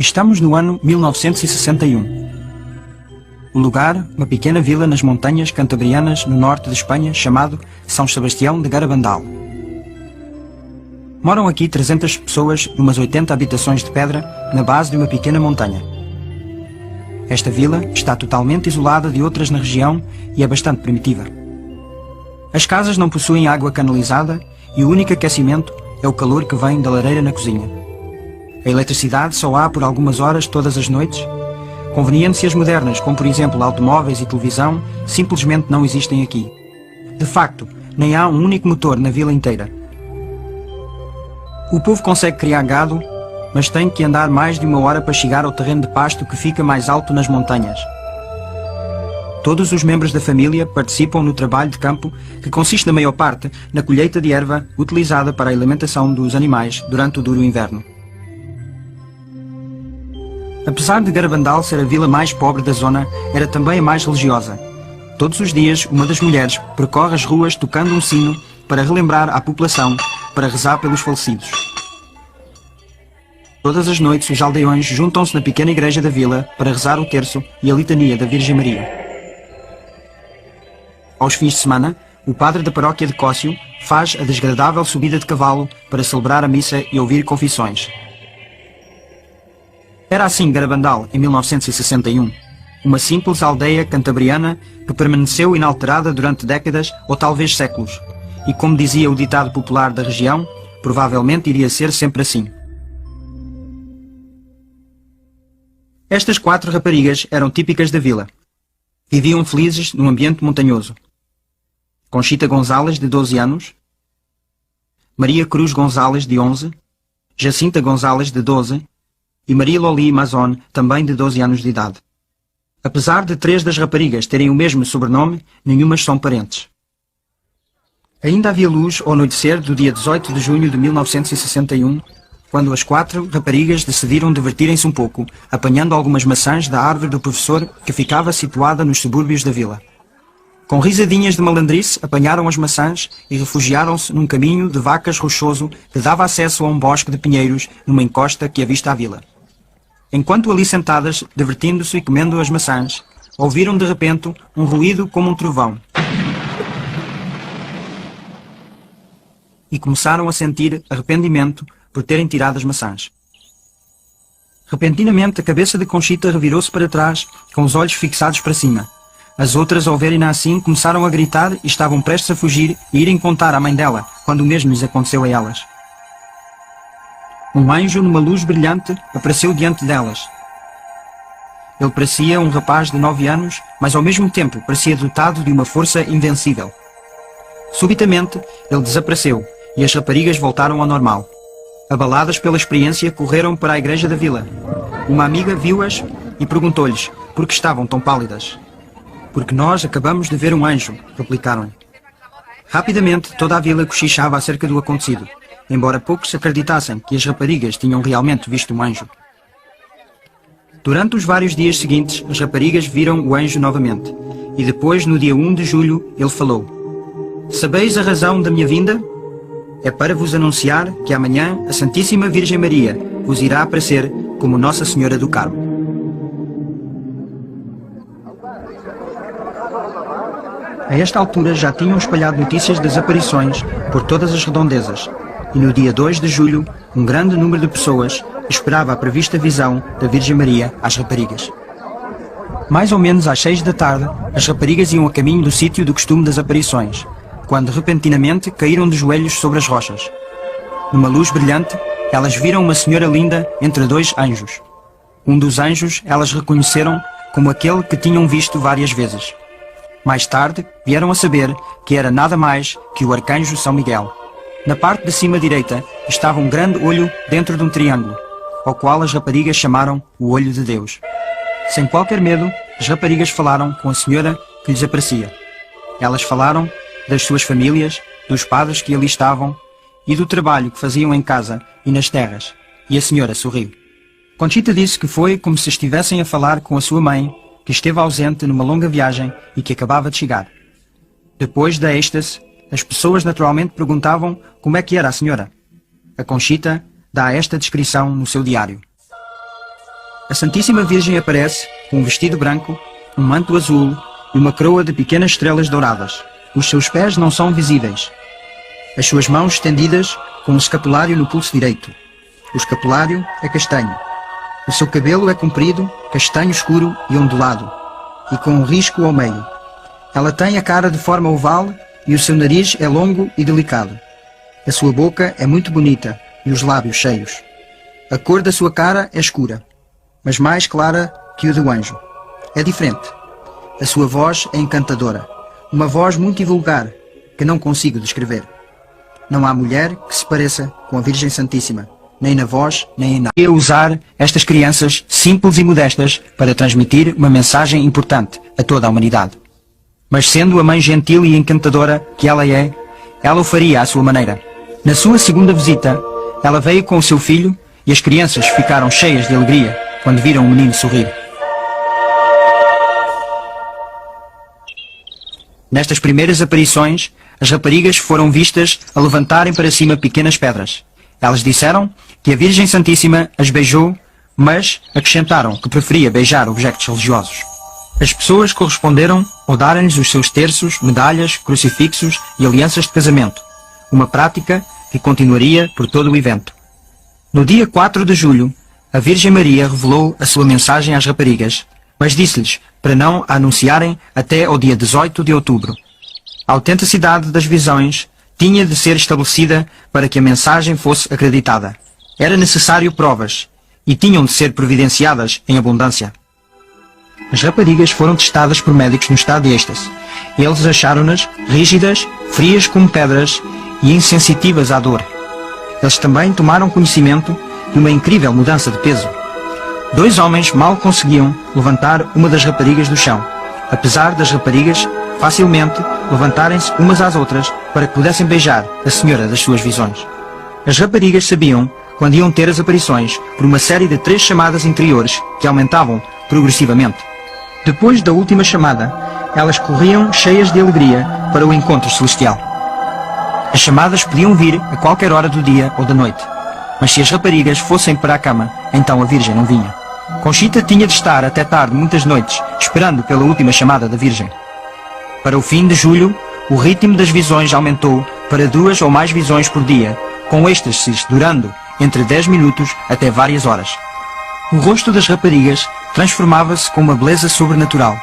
Estamos no ano 1961. O lugar, uma pequena vila nas montanhas cantabrianas no norte de Espanha, chamado São Sebastião de Garabandal. Moram aqui 300 pessoas numas 80 habitações de pedra na base de uma pequena montanha. Esta vila está totalmente isolada de outras na região e é bastante primitiva. As casas não possuem água canalizada e o único aquecimento é o calor que vem da lareira na cozinha. A eletricidade só há por algumas horas todas as noites. Conveniências modernas, como por exemplo automóveis e televisão, simplesmente não existem aqui. De facto, nem há um único motor na vila inteira. O povo consegue criar gado, mas tem que andar mais de 1 hora para chegar ao terreno de pasto que fica mais alto nas montanhas. Todos os membros da família participam no trabalho de campo, que consiste na maior parte na colheita de erva utilizada para a alimentação dos animais durante o duro inverno. Apesar de Garabandal ser a vila mais pobre da zona, era também a mais religiosa. Todos os dias, uma das mulheres percorre as ruas tocando um sino para relembrar à população, para rezar pelos falecidos. Todas as noites, os aldeões juntam-se na pequena igreja da vila para rezar o terço e a litania da Virgem Maria. Aos fins de semana, o padre da paróquia de Cóscio faz a desagradável subida de cavalo para celebrar a missa e ouvir confissões. Era assim Garabandal, em 1961, uma simples aldeia cantabriana que permaneceu inalterada durante décadas ou talvez séculos, e como dizia o ditado popular da região, provavelmente iria ser sempre assim. Estas 4 raparigas eram típicas da vila. Viviam felizes num ambiente montanhoso. Conchita Gonzalez, de 12 anos, Maria Cruz Gonzalez, de 11, Jacinta Gonzalez, de 12, e Maria Loli Mazon, também de 12 anos de idade. Apesar de 3 das raparigas terem o mesmo sobrenome, nenhumas são parentes. Ainda havia luz ao anoitecer do dia 18 de junho de 1961, quando as 4 raparigas decidiram divertirem-se um pouco, apanhando algumas maçãs da árvore do professor que ficava situada nos subúrbios da vila. Com risadinhas de malandrice, apanharam as maçãs e refugiaram-se num caminho de vacas rochoso que dava acesso a um bosque de pinheiros numa encosta que avista a vila. Enquanto ali sentadas, divertindo-se e comendo as maçãs, ouviram de repente um ruído como um trovão. E começaram a sentir arrependimento por terem tirado as maçãs. Repentinamente, a cabeça de Conchita revirou-se para trás, com os olhos fixados para cima. As outras, ao verem-na assim, começaram a gritar e estavam prestes a fugir e irem contar à mãe dela, quando o mesmo lhes aconteceu a elas. Um anjo, numa luz brilhante, apareceu diante delas. Ele parecia um rapaz de 9 anos, mas ao mesmo tempo parecia dotado de uma força invencível. Subitamente, ele desapareceu e as raparigas voltaram ao normal. Abaladas pela experiência, correram para a igreja da vila. Uma amiga viu-as e perguntou-lhes por que estavam tão pálidas. Porque nós acabamos de ver um anjo, replicaram. Rapidamente, toda a vila cochichava acerca do acontecido, embora poucos acreditassem que as raparigas tinham realmente visto um anjo. Durante os vários dias seguintes, as raparigas viram o anjo novamente, e depois, no dia 1 de julho, ele falou: "Sabeis a razão da minha vinda? É para vos anunciar que amanhã a Santíssima Virgem Maria vos irá aparecer como Nossa Senhora do Carmo." A esta altura já tinham espalhado notícias das aparições por todas as redondezas, e no dia 2 de julho, um grande número de pessoas esperava a prevista visão da Virgem Maria às raparigas. Mais ou menos às 6 da tarde, as raparigas iam a caminho do sítio do costume das aparições, quando repentinamente caíram de joelhos sobre as rochas. Numa luz brilhante, elas viram uma senhora linda entre 2 anjos. Um dos anjos elas reconheceram como aquele que tinham visto várias vezes. Mais tarde, vieram a saber que era nada mais que o arcanjo São Miguel. Na parte de cima direita estava um grande olho dentro de um triângulo, ao qual as raparigas chamaram o Olho de Deus. Sem qualquer medo, as raparigas falaram com a senhora que lhes aparecia. Elas falaram das suas famílias, dos padres que ali estavam e do trabalho que faziam em casa e nas terras, e a senhora sorriu. Conchita disse que foi como se estivessem a falar com a sua mãe, que esteve ausente numa longa viagem e que acabava de chegar. Depois da êxtase, as pessoas naturalmente perguntavam como é que era a senhora. A Conchita dá esta descrição no seu diário. A Santíssima Virgem aparece com um vestido branco, um manto azul e uma coroa de pequenas estrelas douradas. Os seus pés não são visíveis. As suas mãos estendidas com um escapulário no pulso direito. O escapulário é castanho. O seu cabelo é comprido, castanho escuro e ondulado, e com um risco ao meio. Ela tem a cara de forma oval e o seu nariz é longo e delicado. A sua boca é muito bonita e os lábios cheios. A cor da sua cara é escura, mas mais clara que o do anjo. É diferente. A sua voz é encantadora, uma voz muito vulgar que não consigo descrever. Não há mulher que se pareça com a Virgem Santíssima, nem na voz, nem em nada. Queria usar estas crianças simples e modestas para transmitir uma mensagem importante a toda a humanidade. Mas sendo a mãe gentil e encantadora que ela é, ela o faria à sua maneira. Na sua segunda visita, ela veio com o seu filho e as crianças ficaram cheias de alegria quando viram o menino sorrir. Nestas primeiras aparições, as raparigas foram vistas a levantarem para cima pequenas pedras. Elas disseram que a Virgem Santíssima as beijou, mas acrescentaram que preferia beijar objetos religiosos. As pessoas corresponderam ao darem-lhes os seus terços, medalhas, crucifixos e alianças de casamento, uma prática que continuaria por todo o evento. No dia 4 de julho, a Virgem Maria revelou a sua mensagem às raparigas, mas disse-lhes para não a anunciarem até ao dia 18 de outubro. A autenticidade das visões tinha de ser estabelecida para que a mensagem fosse acreditada. Era necessário provas, e tinham de ser providenciadas em abundância. As raparigas foram testadas por médicos no estado de êxtase. Eles acharam-nas rígidas, frias como pedras e insensitivas à dor. Eles também tomaram conhecimento de uma incrível mudança de peso. 2 homens mal conseguiam levantar uma das raparigas do chão, apesar das raparigas facilmente levantarem-se umas às outras para que pudessem beijar a senhora das suas visões. As raparigas sabiam quando iam ter as aparições por uma série de 3 chamadas interiores que aumentavam progressivamente. Depois da última chamada, elas corriam cheias de alegria para o encontro celestial. As chamadas podiam vir a qualquer hora do dia ou da noite, mas se as raparigas fossem para a cama, então a Virgem não vinha. Conchita tinha de estar até tarde muitas noites, esperando pela última chamada da Virgem. Para o fim de julho, o ritmo das visões aumentou para 2 ou mais visões por dia, com êxtases durando entre 10 minutos até várias horas. O rosto das raparigas transformava-se com uma beleza sobrenatural.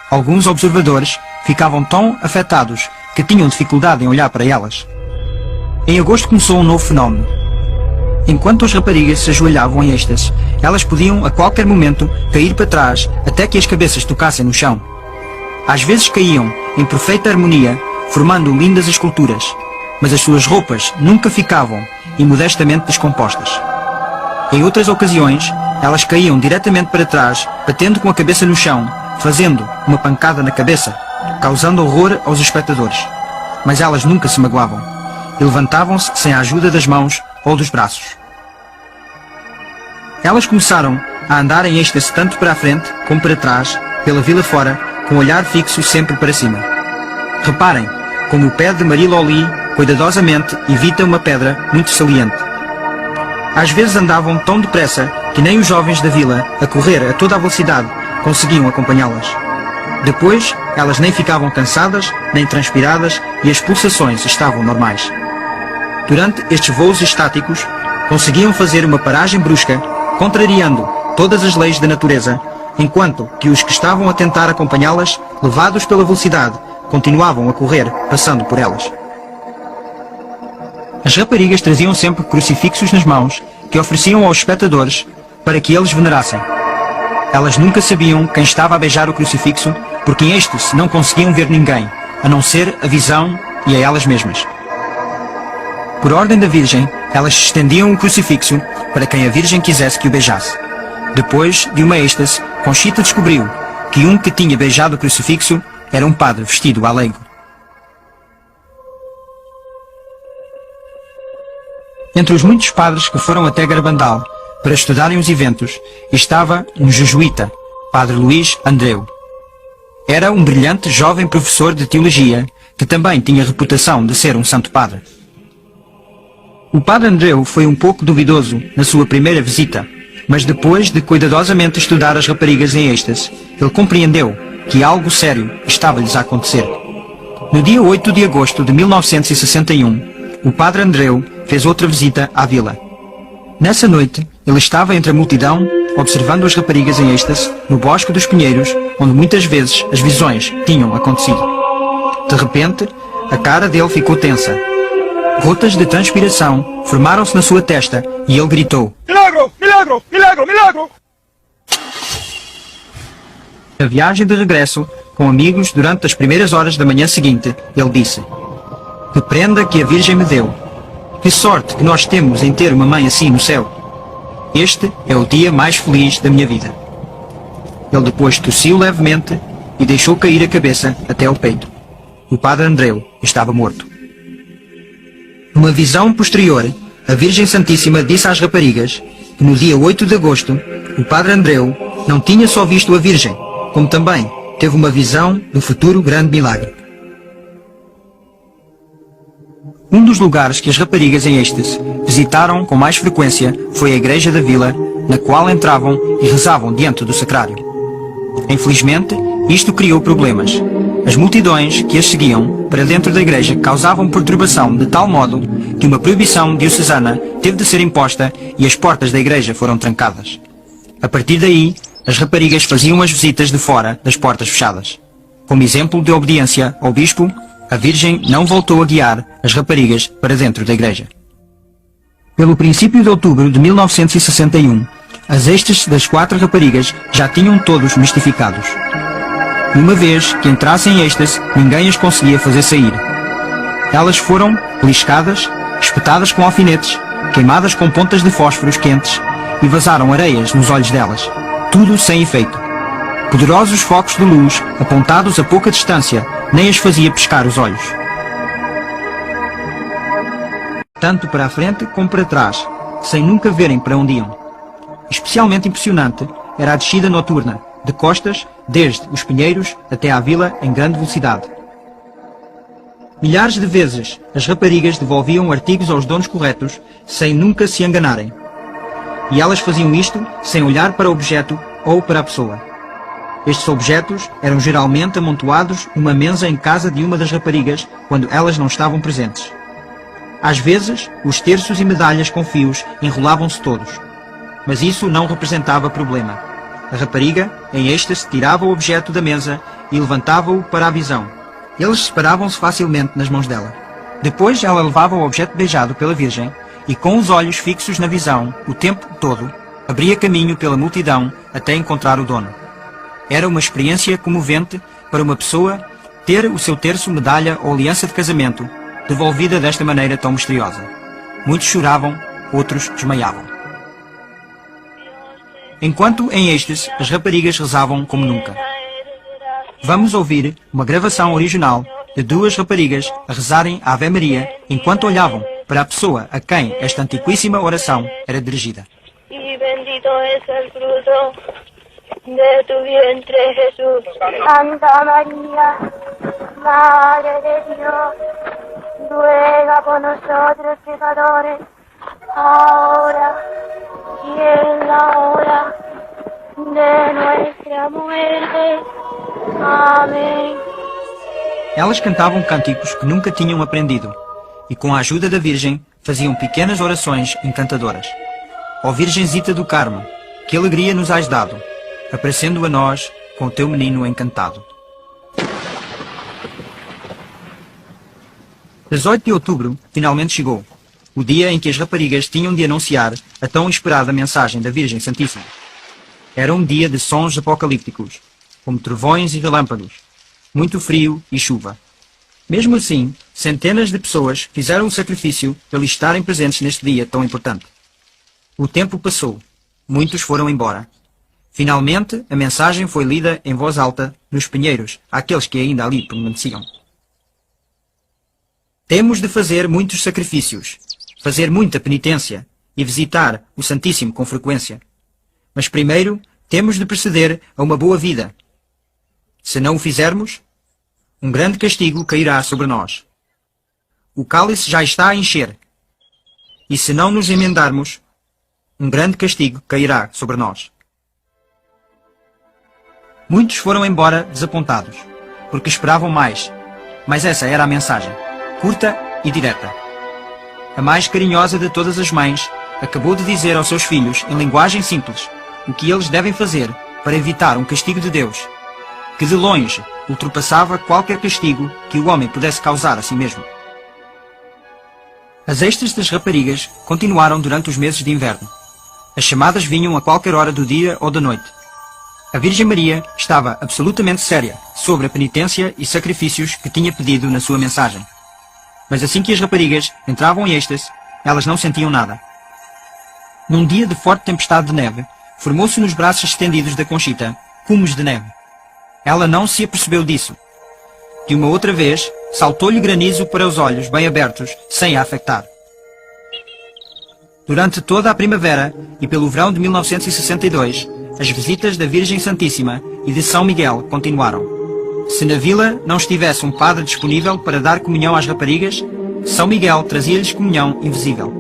Alguns observadores ficavam tão afetados que tinham dificuldade em olhar para elas. Em agosto começou um novo fenómeno. Enquanto as raparigas se ajoelhavam em êxtase, elas podiam a qualquer momento cair para trás até que as cabeças tocassem no chão. Às vezes caíam em perfeita harmonia, formando lindas esculturas, mas as suas roupas nunca ficavam imodestamente descompostas. Em outras ocasiões, elas caíam diretamente para trás, batendo com a cabeça no chão, fazendo uma pancada na cabeça, causando horror aos espectadores. Mas elas nunca se magoavam e levantavam-se sem a ajuda das mãos ou dos braços. Elas começaram a andar em êxtase tanto para a frente como para trás, pela vila fora, com o olhar fixo sempre para cima. Reparem como o pé de Marie Loli cuidadosamente evita uma pedra muito saliente. Às vezes andavam tão depressa que nem os jovens da vila, a correr a toda a velocidade, conseguiam acompanhá-las. Depois, elas nem ficavam cansadas, nem transpiradas e as pulsações estavam normais. Durante estes voos estáticos, conseguiam fazer uma paragem brusca, contrariando todas as leis da natureza, enquanto que os que estavam a tentar acompanhá-las, levados pela velocidade, continuavam a correr, passando por elas. As raparigas traziam sempre crucifixos nas mãos que ofereciam aos espectadores para que eles venerassem. Elas nunca sabiam quem estava a beijar o crucifixo, porque em êxtase não conseguiam ver ninguém, a não ser a visão e a elas mesmas. Por ordem da Virgem, elas estendiam o crucifixo para quem a Virgem quisesse que o beijasse. Depois de uma êxtase, Conchita descobriu que um que tinha beijado o crucifixo era um padre vestido à leigo. Entre os muitos padres que foram até Garabandal para estudarem os eventos, estava um jesuíta, Padre Luís Andreu. Era um brilhante jovem professor de teologia que também tinha reputação de ser um santo padre. O Padre Andreu foi um pouco duvidoso na sua primeira visita, Mas depois de cuidadosamente estudar as raparigas em êxtase, ele compreendeu que algo sério estava-lhes a acontecer. No dia 8 de agosto de 1961, o padre Andreu fez outra visita à vila. Nessa noite, ele estava entre a multidão, observando as raparigas em êxtase, no Bosque dos Pinheiros, onde muitas vezes as visões tinham acontecido. De repente, a cara dele ficou tensa. Gotas de transpiração formaram-se na sua testa e ele gritou: Milagro! Milagro! Milagro! Milagro! Na viagem de regresso, com amigos durante as primeiras horas da manhã seguinte, ele disse: que prenda que a Virgem me deu! Que sorte que nós temos em ter uma mãe assim no céu! Este é o dia mais feliz da minha vida. Ele depois tossiu levemente e deixou cair a cabeça até ao peito. O padre Andreu estava morto. Numa visão posterior, a Virgem Santíssima disse às raparigas que no dia 8 de agosto, o padre Andreu não tinha só visto a Virgem, como também teve uma visão do futuro grande milagre. Um dos lugares que as raparigas em êxtase visitaram com mais frequência foi a igreja da vila, na qual entravam e rezavam diante do sacrário. Infelizmente, isto criou problemas. As multidões que as seguiam para dentro da igreja causavam perturbação de tal modo que uma proibição diocesana teve de ser imposta e as portas da igreja foram trancadas. A partir daí, as raparigas faziam as visitas de fora das portas fechadas. Como exemplo de obediência ao bispo, a Virgem não voltou a guiar as raparigas para dentro da igreja. Pelo princípio de outubro de 1961, as êxtases das 4 raparigas já tinham todos mistificados. E uma vez que entrassem em êxtase, ninguém as conseguia fazer sair. Elas foram beliscadas, espetadas com alfinetes, queimadas com pontas de fósforos quentes e vazaram areias nos olhos delas. Tudo sem efeito. Poderosos focos de luz, apontados a pouca distância, nem as fazia pescar os olhos. Tanto para a frente como para trás, sem nunca verem para onde iam. Especialmente impressionante era a descida noturna, de costas, desde os Pinheiros até à vila em grande velocidade. Milhares de vezes as raparigas devolviam artigos aos donos corretos, sem nunca se enganarem. E elas faziam isto sem olhar para o objeto ou para a pessoa. Estes objetos eram geralmente amontoados numa mesa em casa de uma das raparigas quando elas não estavam presentes. Às vezes, os terços e medalhas com fios enrolavam-se todos. Mas isso não representava problema. A rapariga, em êxtase, tirava o objeto da mesa e levantava-o para a visão. Eles separavam-se facilmente nas mãos dela. Depois ela levava o objeto beijado pela Virgem e, com os olhos fixos na visão o tempo todo, abria caminho pela multidão até encontrar o dono. Era uma experiência comovente para uma pessoa ter o seu terço, medalha ou aliança de casamento devolvida desta maneira tão misteriosa. Muitos choravam, outros desmaiavam. Enquanto em êxtase, as raparigas rezavam como nunca. Vamos ouvir uma gravação original de 2 raparigas a rezarem a Ave Maria enquanto olhavam para a pessoa a quem esta antiquíssima oração era dirigida. Y bendito es el fruto de tu vientre, Jesús. Santa María, Madre de Dios, ruega por nosotros pecadores, ahora y en la hora de nuestra muerte. Amém. Elas cantavam cânticos que nunca tinham aprendido e, com a ajuda da Virgem, faziam pequenas orações encantadoras. Ó Virgenzita do Carmo, que alegria nos has dado, aparecendo a nós com o teu menino encantado. 18 de outubro finalmente chegou, o dia em que as raparigas tinham de anunciar a tão esperada mensagem da Virgem Santíssima. Era um dia de sons apocalípticos, como trovões e relâmpagos, muito frio e chuva. Mesmo assim, centenas de pessoas fizeram o sacrifício para estarem presentes neste dia tão importante. O tempo passou, muitos foram embora. Finalmente, a mensagem foi lida em voz alta nos pinheiros, àqueles que ainda ali permaneciam. Temos de fazer muitos sacrifícios, fazer muita penitência e visitar o Santíssimo com frequência. Mas primeiro, temos de proceder a uma boa vida. Se não o fizermos, um grande castigo cairá sobre nós. O cálice já está a encher. E se não nos emendarmos, um grande castigo cairá sobre nós. Muitos foram embora desapontados, porque esperavam mais, mas essa era a mensagem, curta e direta. A mais carinhosa de todas as mães acabou de dizer aos seus filhos, em linguagem simples, o que eles devem fazer para evitar um castigo de Deus, que de longe ultrapassava qualquer castigo que o homem pudesse causar a si mesmo. As extras das raparigas continuaram durante os meses de inverno. As chamadas vinham a qualquer hora do dia ou da noite. A Virgem Maria estava absolutamente séria sobre a penitência e sacrifícios que tinha pedido na sua mensagem. Mas assim que as raparigas entravam em êxtase, elas não sentiam nada. Num dia de forte tempestade de neve, formou-se nos braços estendidos da Conchita cumos de neve. Ela não se apercebeu disso. De uma outra vez, saltou-lhe granizo para os olhos bem abertos, sem a afetar. Durante toda a primavera e pelo verão de 1962, as visitas da Virgem Santíssima e de São Miguel continuaram. Se na vila não estivesse um padre disponível para dar comunhão às raparigas, São Miguel trazia-lhes comunhão invisível.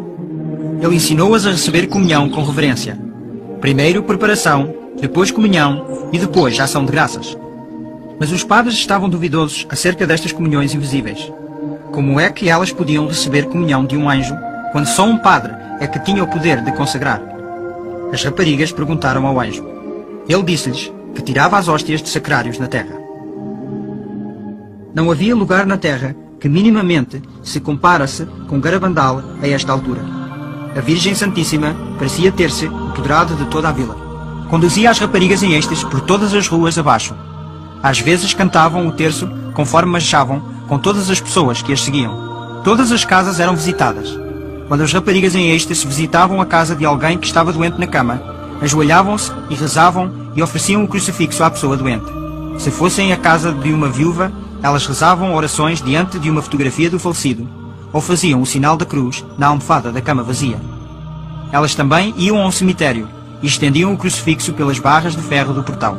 Ele ensinou-as a receber comunhão com reverência. Primeiro preparação, depois comunhão e depois ação de graças. Mas os padres estavam duvidosos acerca destas comunhões invisíveis. Como é que elas podiam receber comunhão de um anjo, quando só um padre é que tinha o poder de consagrar? As raparigas perguntaram ao anjo. Ele disse-lhes que tirava as hóstias de sacrários na terra. Não havia lugar na terra que minimamente se compara-se com Garabandal a esta altura. A Virgem Santíssima parecia ter-se apoderado de toda a vila. Conduzia as raparigas em êxtase por todas as ruas abaixo. Às vezes cantavam o terço conforme marchavam com todas as pessoas que as seguiam. Todas as casas eram visitadas. Quando as raparigas em êxtase visitavam a casa de alguém que estava doente na cama, ajoelhavam-se e rezavam e ofereciam o crucifixo à pessoa doente. Se fossem à casa de uma viúva, elas rezavam orações diante de uma fotografia do falecido, ou faziam o sinal da cruz na almofada da cama vazia. Elas também iam ao cemitério e estendiam o crucifixo pelas barras de ferro do portão.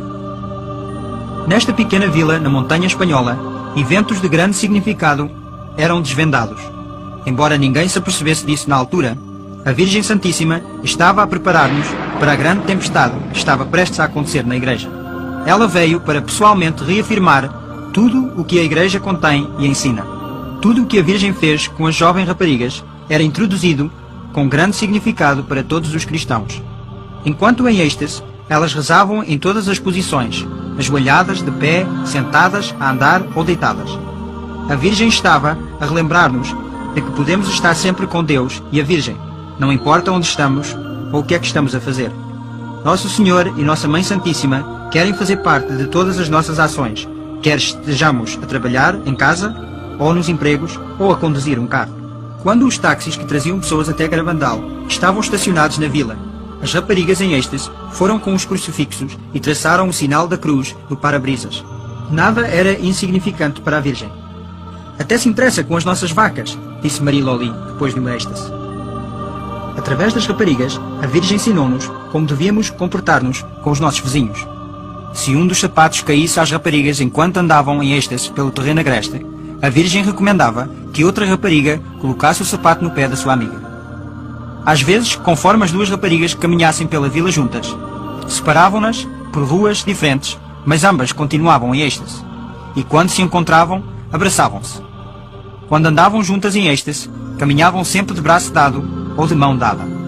Nesta pequena vila, na montanha espanhola, eventos de grande significado eram desvendados. Embora ninguém se apercebesse disso na altura, a Virgem Santíssima estava a preparar-nos para a grande tempestade que estava prestes a acontecer na Igreja. Ela veio para pessoalmente reafirmar tudo o que a Igreja contém e ensina. Tudo o que a Virgem fez com as jovens raparigas era introduzido com grande significado para todos os cristãos. Enquanto em êxtase, elas rezavam em todas as posições, ajoelhadas, de pé, sentadas, a andar ou deitadas. A Virgem estava a relembrar-nos de que podemos estar sempre com Deus e a Virgem, não importa onde estamos ou o que é que estamos a fazer. Nosso Senhor e Nossa Mãe Santíssima querem fazer parte de todas as nossas ações, quer estejamos a trabalhar em casa, ou nos empregos, ou a conduzir um carro. Quando os táxis que traziam pessoas até Garabandal estavam estacionados na vila, as raparigas em êxtase foram com os crucifixos e traçaram o sinal da cruz no para-brisas. Nada era insignificante para a Virgem. Até se interessa com as nossas vacas, disse Marie Loli, depois de uma êxtase. Através das raparigas, a Virgem ensinou-nos como devíamos comportar-nos com os nossos vizinhos. Se um dos sapatos caísse às raparigas enquanto andavam em êxtase pelo terreno agreste, a Virgem recomendava que outra rapariga colocasse o sapato no pé da sua amiga. Às vezes, conforme as duas raparigas caminhassem pela vila juntas, separavam-nas por ruas diferentes, mas ambas continuavam em êxtase, e quando se encontravam, abraçavam-se. Quando andavam juntas em êxtase, caminhavam sempre de braço dado ou de mão dada.